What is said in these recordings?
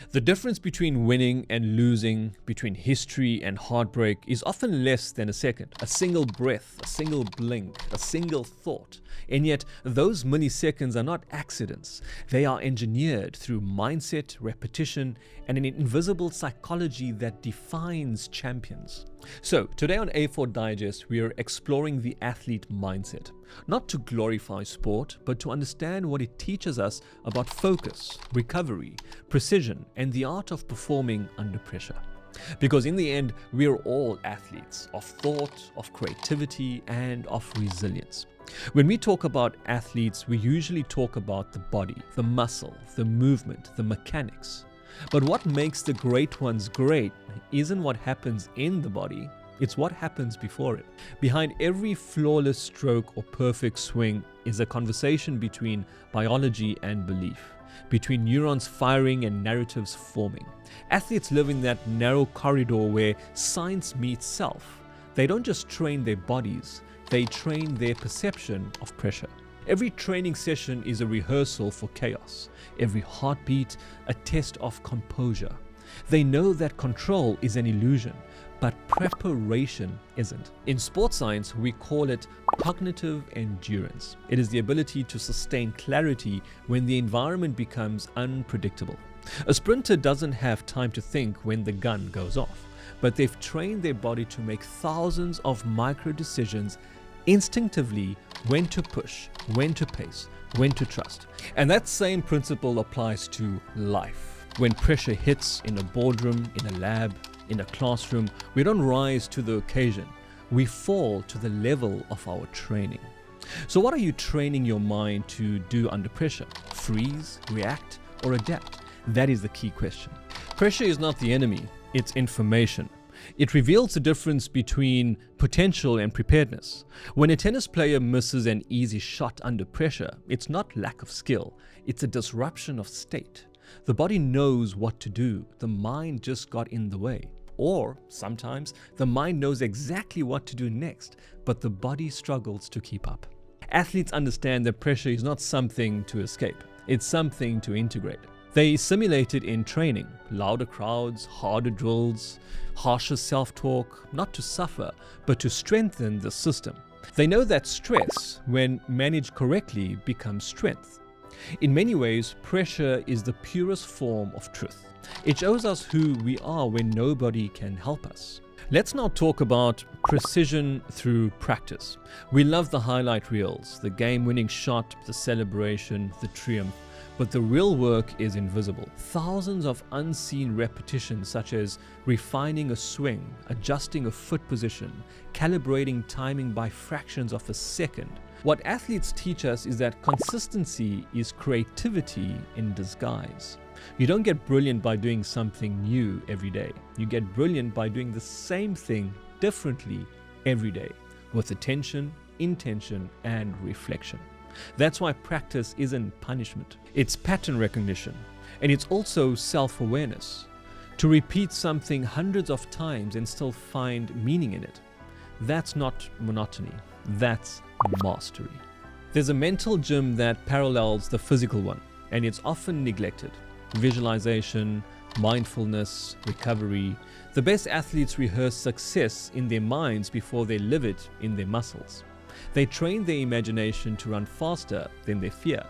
The difference between winning and losing, between history and heartbreak, is often less than a second, a single breath, a single blink, a single thought. And yet, those milliseconds are not accidents. They are engineered through mindset, repetition, and an invisible psychology that defines champions. So, today on A4 Digest, we are exploring the athlete mindset. Not to glorify sport, but to understand what it teaches us about focus, recovery, precision, and the art of performing under pressure. Because in the end, we are all athletes of thought, of creativity, and of resilience. When we talk about athletes, we usually talk about the body, the muscle, the movement, the mechanics. But what makes the great ones great isn't what happens in the body, it's what happens before it. Behind every flawless stroke or perfect swing is a conversation between biology and belief, between neurons firing and narratives forming. Athletes live in that narrow corridor where science meets self. They don't just train their bodies, they train their perception of pressure. Every training session is a rehearsal for chaos. Every heartbeat, a test of composure. They know that control is an illusion, but preparation isn't. In sports science, we call it cognitive endurance. It is the ability to sustain clarity when the environment becomes unpredictable. A sprinter doesn't have time to think when the gun goes off, but they've trained their body to make thousands of micro decisions instinctively, when to push, when to pace, when to trust. And that same principle applies to life. When pressure hits in a boardroom, in a lab, in a classroom, we don't rise to the occasion. We fall to the level of our training. So what are you training your mind to do under pressure? Freeze, react, or adapt? That is the key question. Pressure is not the enemy, it's information. It reveals the difference between potential and preparedness. When a tennis player misses an easy shot under pressure, it's not lack of skill, it's a disruption of state. The body knows what to do, the mind just got in the way. Or sometimes the mind knows exactly what to do next, but the body struggles to keep up. Athletes understand that pressure is not something to escape, it's something to integrate. They simulate it in training, louder crowds, harder drills, harsher self-talk, not to suffer, but to strengthen the system. They know that stress, when managed correctly, becomes strength. In many ways, pressure is the purest form of truth. It shows us who we are when nobody can help us. Let's now talk about precision through practice. We love the highlight reels, the game-winning shot, the celebration, the triumph. But the real work is invisible. Thousands of unseen repetitions, such as refining a swing, adjusting a foot position, calibrating timing by fractions of a second. What athletes teach us is that consistency is creativity in disguise. You don't get brilliant by doing something new every day. You get brilliant by doing the same thing differently every day, with attention, intention, and reflection. That's why practice isn't punishment. It's pattern recognition, and it's also self-awareness. To repeat something hundreds of times and still find meaning in it. That's not monotony, that's mastery. There's a mental gym that parallels the physical one, and it's often neglected. Visualization, mindfulness, recovery. The best athletes rehearse success in their minds before they live it in their muscles. They train their imagination to run faster than their fear.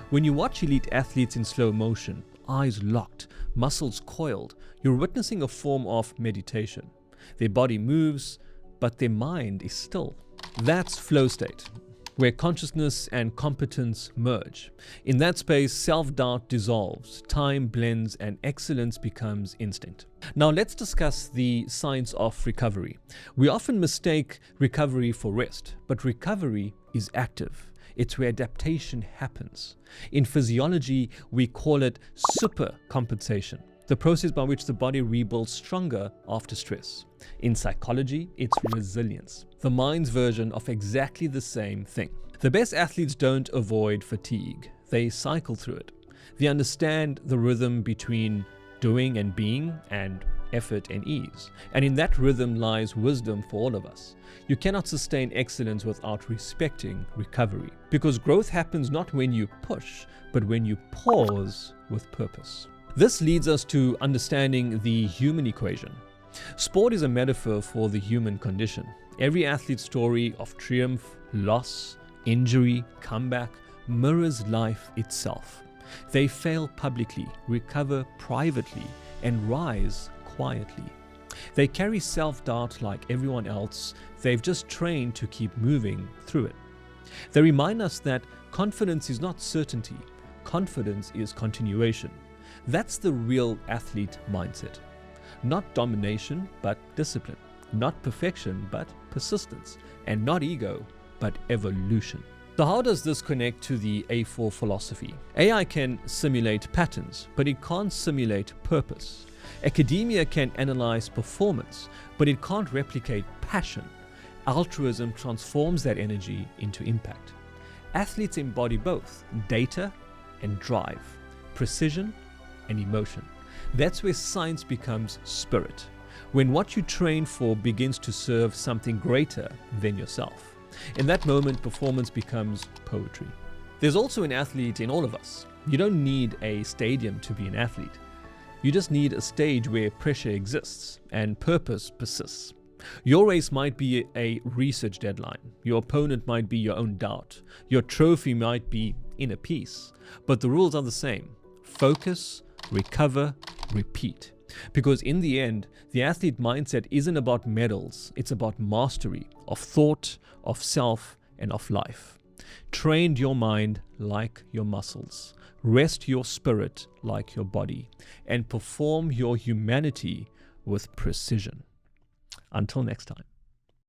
When you watch elite athletes in slow motion, eyes locked, muscles coiled, you're witnessing a form of meditation. Their body moves, but their mind is still. That's flow state, where consciousness and competence merge. In that space, self-doubt dissolves, time blends, and excellence becomes instinct. Now let's discuss the science of recovery. We often mistake recovery for rest, but recovery is active. It's where adaptation happens. In physiology, we call it supercompensation, the process by which the body rebuilds stronger after stress. In psychology, it's resilience, the mind's version of exactly the same thing. The best athletes don't avoid fatigue, they cycle through it. They understand the rhythm between doing and being, and effort and ease. And in that rhythm lies wisdom for all of us. You cannot sustain excellence without respecting recovery, because growth happens not when you push, but when you pause with purpose. This leads us to understanding the human equation. Sport is a metaphor for the human condition. Every athlete's story of triumph, loss, injury, comeback mirrors life itself. They fail publicly, recover privately, and rise quietly. They carry self-doubt like everyone else. They've just trained to keep moving through it. They remind us that confidence is not certainty. Confidence is continuation. That's the real athlete mindset. Not domination, but discipline. Not perfection, but persistence. And not ego, but evolution. So how does this connect to the A4 philosophy? AI can simulate patterns, but it can't simulate purpose. Academia can analyze performance, but it can't replicate passion. Altruism transforms that energy into impact. Athletes embody both data and drive, precision and emotion. That's where science becomes spirit, when what you train for begins to serve something greater than yourself. In that moment, performance becomes poetry. There's also an athlete in all of us. You don't need a stadium to be an athlete. You just need a stage where pressure exists and purpose persists. Your race might be a research deadline. Your opponent might be your own doubt. Your trophy might be inner peace. But the rules are the same. Focus, recover, repeat. Because in the end, the athlete mindset isn't about medals. It's about mastery of thought, of self, and of life. Train your mind like your muscles. Rest your spirit like your body. And perform your humanity with precision. Until next time.